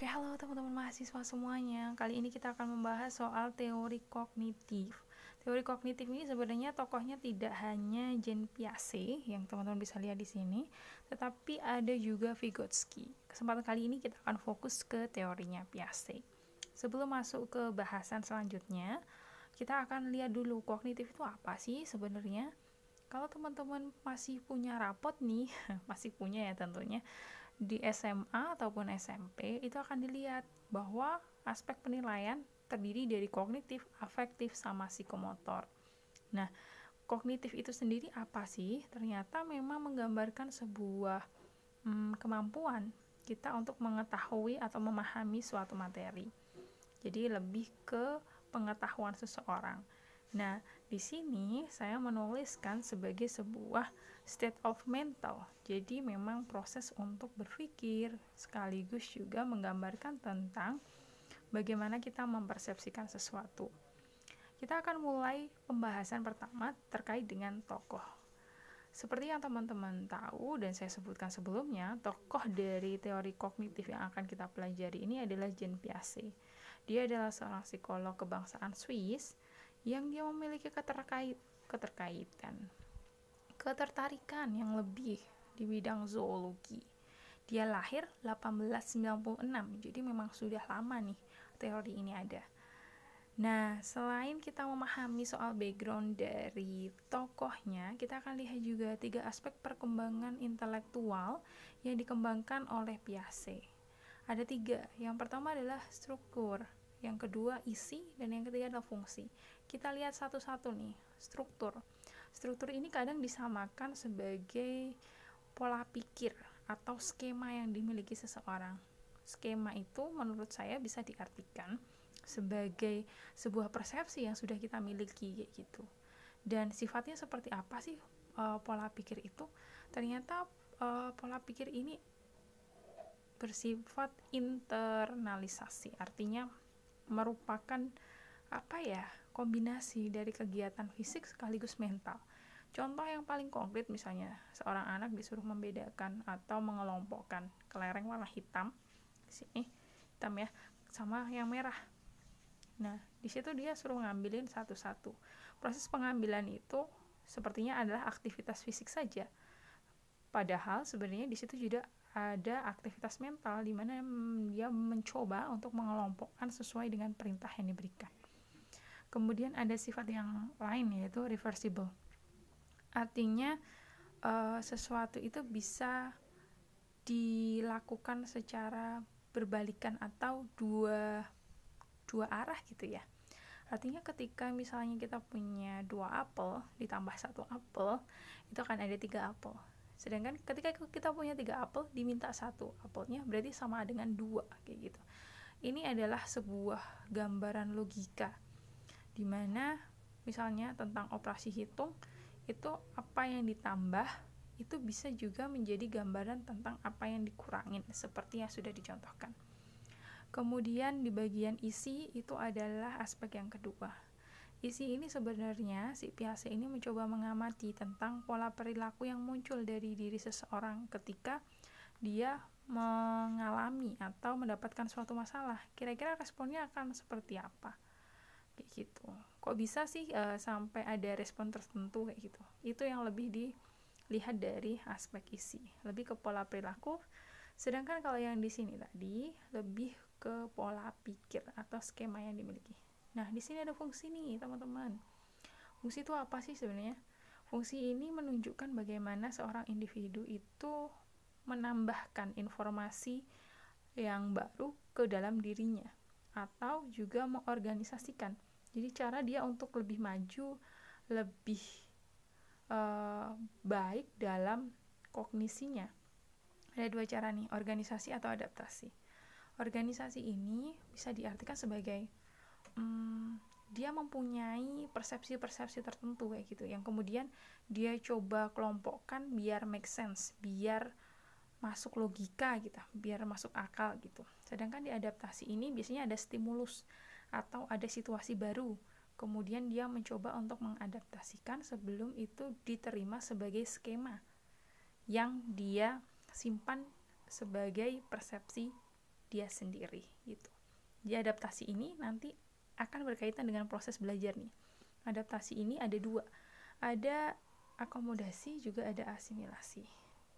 Oke, halo teman-teman mahasiswa semuanya. Kali ini kita akan membahas soal teori kognitif. Teori kognitif ini sebenarnya tokohnya tidak hanya Jean Piaget yang teman-teman bisa lihat di sini, tetapi ada juga Vygotsky. Kesempatan kali ini kita akan fokus ke teorinya Piaget. Sebelum masuk ke bahasan selanjutnya, kita akan lihat dulu kognitif itu apa sih sebenarnya. Kalau teman-teman masih punya rapot nih, masih punya ya tentunya, di SMA ataupun SMP itu akan dilihat bahwa aspek penilaian terdiri dari kognitif, afektif, sama psikomotor. Nah, kognitif itu sendiri apa sih? Ternyata memang menggambarkan sebuah kemampuan kita untuk mengetahui atau memahami suatu materi. Jadi lebih ke pengetahuan seseorang. Nah, di sini saya menuliskan sebagai sebuah state of mental. Jadi memang proses untuk berpikir sekaligus juga menggambarkan tentang bagaimana kita mempersepsikan sesuatu. Kita akan mulai pembahasan pertama terkait dengan tokoh. Seperti yang teman-teman tahu dan saya sebutkan sebelumnya, tokoh dari teori kognitif yang akan kita pelajari ini adalah Jean Piaget. Dia adalah seorang psikolog kebangsaan Swiss yang dia memiliki ketertarikan yang lebih di bidang zoologi. Dia lahir 1896, jadi memang sudah lama nih teori ini ada. Nah, selain kita memahami soal background dari tokohnya, kita akan lihat juga 3 aspek perkembangan intelektual yang dikembangkan oleh Piaget. Ada 3, yang pertama adalah struktur, yang kedua isi, dan yang ketiga adalah fungsi. Kita lihat satu-satu nih. Struktur ini kadang disamakan sebagai pola pikir atau skema yang dimiliki seseorang. Skema itu menurut saya bisa diartikan sebagai sebuah persepsi yang sudah kita miliki gitu. Dan sifatnya seperti apa sih pola pikir itu? Ternyata pola pikir ini bersifat internalisasi, artinya merupakan kombinasi dari kegiatan fisik sekaligus mental. Contoh yang paling konkret misalnya seorang anak disuruh membedakan atau mengelompokkan kelereng warna hitam, di sini hitam ya, sama yang merah. Nah, di situ dia suruh ngambilin satu-satu. Proses pengambilan itu sepertinya adalah aktivitas fisik saja. Padahal sebenarnya di situ juga ada aktivitas mental di mana dia mencoba untuk mengelompokkan sesuai dengan perintah yang diberikan. Kemudian ada sifat yang lain yaitu reversible. Artinya sesuatu itu bisa dilakukan secara berbalikan atau dua arah gitu ya. Artinya ketika misalnya kita punya 2 apel ditambah 1 apel, itu akan ada 3 apel. Sedangkan ketika kita punya 3 apel diminta 1 apelnya berarti sama dengan 2 kayak gitu. Ini adalah sebuah gambaran logika di mana misalnya tentang operasi hitung itu apa yang ditambah itu bisa juga menjadi gambaran tentang apa yang dikurangin seperti yang sudah dicontohkan. Kemudian di bagian isi itu adalah aspek yang kedua. Isi ini sebenarnya si Piaget ini mencoba mengamati tentang pola perilaku yang muncul dari diri seseorang ketika dia mengalami atau mendapatkan suatu masalah. Kira-kira responnya akan seperti apa? Kayak gitu. Kok bisa sih sampai ada respon tertentu kayak gitu? Itu yang lebih dilihat dari aspek isi, lebih ke pola perilaku. Sedangkan kalau yang di sini tadi lebih ke pola pikir atau skema yang dimiliki. Nah, di sini ada fungsi nih, teman-teman. Fungsi itu apa sih sebenarnya? Fungsi ini menunjukkan bagaimana seorang individu itu menambahkan informasi yang baru ke dalam dirinya atau juga mengorganisasikan. Jadi cara dia untuk lebih maju, lebih baik dalam kognisinya. Ada 2 cara nih, organisasi atau adaptasi. Organisasi ini bisa diartikan sebagai dia mempunyai persepsi-persepsi tertentu kayak gitu yang kemudian dia coba kelompokkan biar make sense, biar masuk logika gitu, biar masuk akal gitu. Sedangkan di adaptasi ini biasanya ada stimulus atau ada situasi baru, kemudian dia mencoba untuk mengadaptasikan sebelum itu diterima sebagai skema yang dia simpan sebagai persepsi dia sendiri gitu. Di adaptasi ini nanti akan berkaitan dengan proses belajar nih. Adaptasi ini ada dua, ada akomodasi juga ada asimilasi.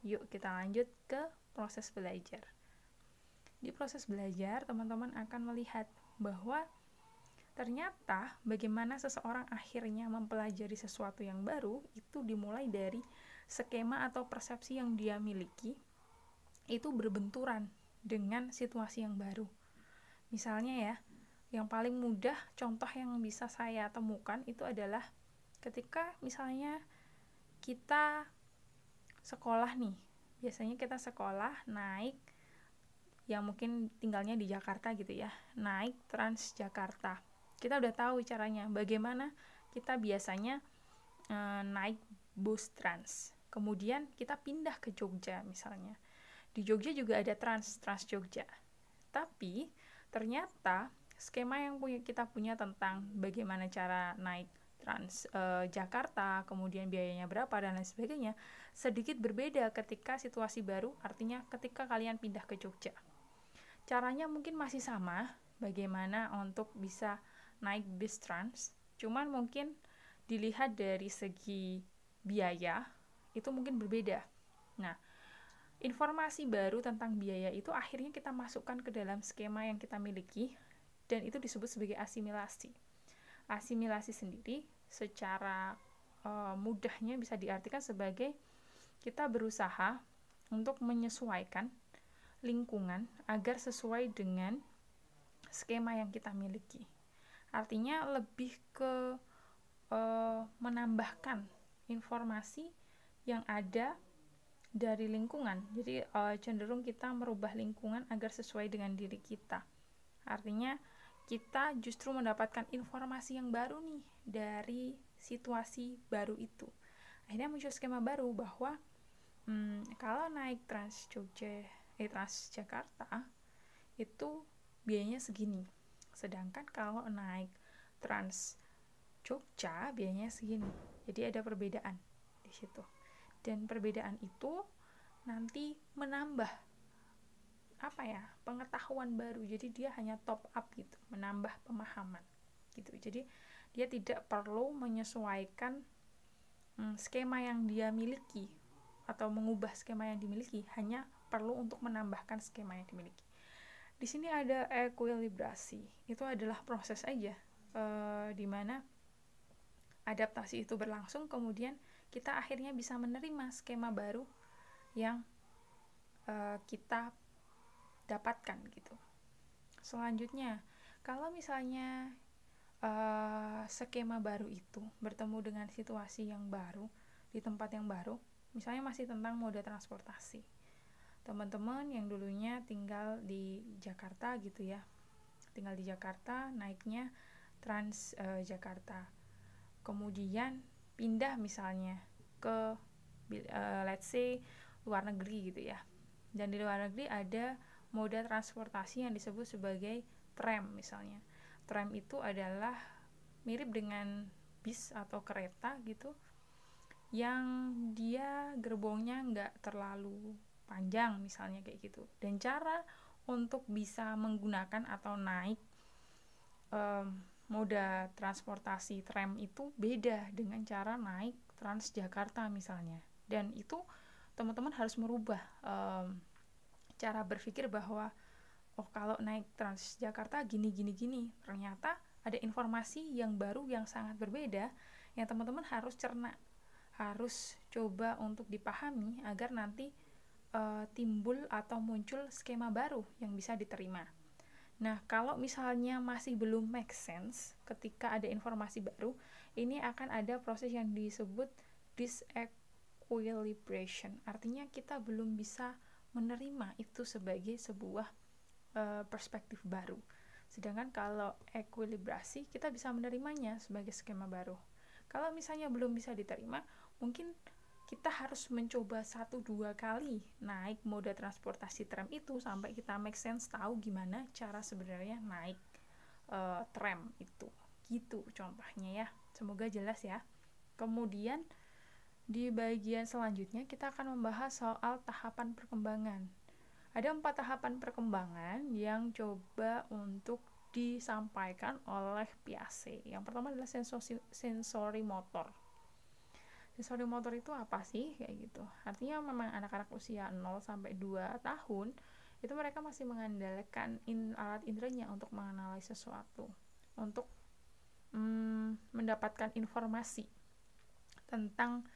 Yuk kita lanjut ke proses belajar. Di proses belajar, teman-teman akan melihat bahwa ternyata bagaimana seseorang akhirnya mempelajari sesuatu yang baru itu dimulai dari skema atau persepsi yang dia miliki itu berbenturan dengan situasi yang baru. Misalnya ya, yang paling mudah contoh yang bisa saya temukan itu adalah ketika misalnya kita sekolah nih. Biasanya kita sekolah naik yang mungkin tinggalnya di Jakarta gitu ya, naik Transjakarta. Kita udah tahu caranya, bagaimana kita biasanya naik bus Trans. Kemudian kita pindah ke Jogja misalnya. Di Jogja juga ada Trans Jogja. Tapi ternyata skema yang kita punya tentang bagaimana cara naik Jakarta, kemudian biayanya berapa dan lain sebagainya, sedikit berbeda ketika situasi baru, artinya ketika kalian pindah ke Jogja. Caranya mungkin masih sama, bagaimana untuk bisa naik bis Trans, cuman mungkin dilihat dari segi biaya, itu mungkin berbeda. Nah, informasi baru tentang biaya itu akhirnya kita masukkan ke dalam skema yang kita miliki, dan itu disebut sebagai asimilasi. Asimilasi sendiri secara mudahnya bisa diartikan sebagai kita berusaha untuk menyesuaikan lingkungan agar sesuai dengan skema yang kita miliki. Artinya lebih ke menambahkan informasi yang ada dari lingkungan. Jadi cenderung kita merubah lingkungan agar sesuai dengan diri kita. Artinya kita justru mendapatkan informasi yang baru nih dari situasi baru itu. Akhirnya muncul skema baru bahwa kalau naik Transjakarta itu biayanya segini. Sedangkan kalau naik Trans Jogja biayanya segini. Jadi ada perbedaan di situ. Dan perbedaan itu nanti menambah pengetahuan baru. Jadi dia hanya top up gitu, menambah pemahaman gitu. Jadi dia tidak perlu menyesuaikan skema yang dia miliki atau mengubah skema yang dimiliki, hanya perlu untuk menambahkan skema yang dimiliki. Di sini ada ekuilibrasi. Itu adalah proses aja di mana adaptasi itu berlangsung, kemudian kita akhirnya bisa menerima skema baru yang kita dapatkan gitu. Selanjutnya, kalau misalnya skema baru itu bertemu dengan situasi yang baru di tempat yang baru, misalnya masih tentang moda transportasi. Teman-teman yang dulunya tinggal di Jakarta gitu ya, tinggal di Jakarta, naiknya Transjakarta, kemudian pindah misalnya ke let's say luar negeri gitu ya, dan di luar negeri ada moda transportasi yang disebut sebagai tram misalnya. Tram itu adalah mirip dengan bis atau kereta gitu, yang dia gerbongnya nggak terlalu panjang misalnya kayak gitu. Dan cara untuk bisa menggunakan atau naik moda transportasi tram itu beda dengan cara naik Transjakarta misalnya. Dan itu teman-teman harus merubah cara berpikir bahwa kalau naik Transjakarta gini. Ternyata ada informasi yang baru yang sangat berbeda yang teman-teman harus cerna, harus coba untuk dipahami agar nanti timbul atau muncul skema baru yang bisa diterima. Nah, kalau misalnya masih belum make sense ketika ada informasi baru, ini akan ada proses yang disebut disequilibration. Artinya kita belum bisa menerima itu sebagai sebuah perspektif baru. Sedangkan kalau ekuilibrasi, kita bisa menerimanya sebagai skema baru. Kalau misalnya belum bisa diterima, mungkin kita harus mencoba 1-2 kali naik moda transportasi tram itu sampai kita make sense, tahu gimana cara sebenarnya naik tram itu. Gitu contohnya ya. Semoga jelas ya. Kemudian di bagian selanjutnya kita akan membahas soal tahapan perkembangan. Ada 4 tahapan perkembangan yang coba untuk disampaikan oleh Piaget. Yang pertama adalah sensori motor. Sensori motor itu apa sih? Kayak gitu. Artinya memang anak-anak usia 0 sampai 2 tahun itu mereka masih mengandalkan alat inderanya untuk mengenali sesuatu, untuk mendapatkan informasi tentang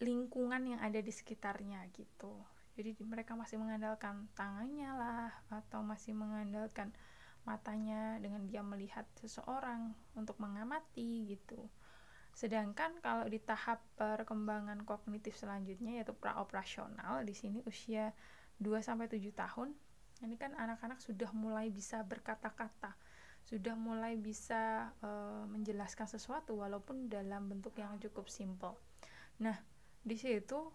lingkungan yang ada di sekitarnya gitu. Jadi mereka masih mengandalkan tangannya lah, atau masih mengandalkan matanya dengan dia melihat seseorang untuk mengamati gitu. Sedangkan kalau di tahap perkembangan kognitif selanjutnya yaitu praoperasional, di sini usia 2 sampai 7 tahun, ini kan anak-anak sudah mulai bisa berkata-kata, sudah mulai bisa menjelaskan sesuatu walaupun dalam bentuk yang cukup simple. Nah, di situ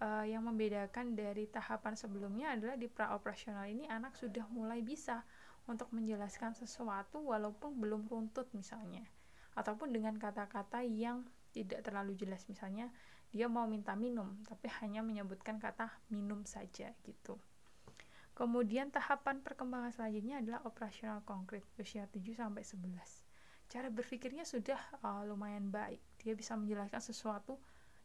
yang membedakan dari tahapan sebelumnya adalah di praoperasional ini anak sudah mulai bisa untuk menjelaskan sesuatu walaupun belum runtut misalnya, ataupun dengan kata-kata yang tidak terlalu jelas. Misalnya dia mau minta minum tapi hanya menyebutkan kata minum saja gitu. Kemudian tahapan perkembangan selanjutnya adalah operasional konkret usia 7 sampai 11. Cara berpikirnya sudah lumayan baik. Dia bisa menjelaskan sesuatu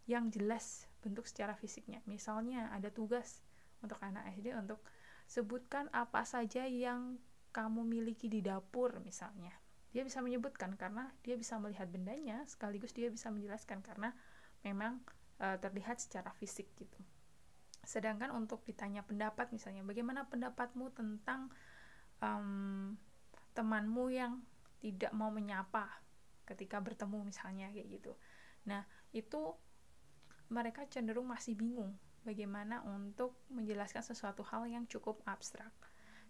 yang jelas bentuk secara fisiknya. Misalnya ada tugas untuk anak SD untuk sebutkan apa saja yang kamu miliki di dapur misalnya. Dia bisa menyebutkan karena dia bisa melihat bendanya, sekaligus dia bisa menjelaskan karena memang terlihat secara fisik gitu. Sedangkan untuk ditanya pendapat misalnya, bagaimana pendapatmu tentang temanmu yang tidak mau menyapa ketika bertemu misalnya, kayak gitu. Nah, itu mereka cenderung masih bingung bagaimana untuk menjelaskan sesuatu hal yang cukup abstrak.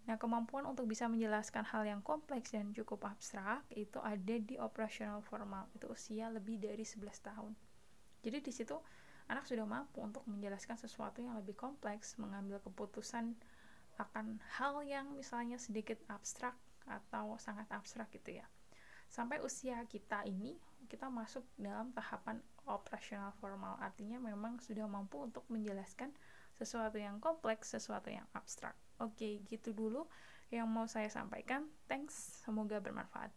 Nah, kemampuan untuk bisa menjelaskan hal yang kompleks dan cukup abstrak itu ada di operasional formal, itu usia lebih dari 11 tahun. Jadi di situ anak sudah mampu untuk menjelaskan sesuatu yang lebih kompleks, mengambil keputusan akan hal yang misalnya sedikit abstrak atau sangat abstrak gitu ya. Sampai usia kita ini, kita masuk dalam tahapan operasional formal, artinya memang sudah mampu untuk menjelaskan sesuatu yang kompleks, sesuatu yang abstrak. Oke, gitu dulu yang mau saya sampaikan. Thanks, semoga bermanfaat.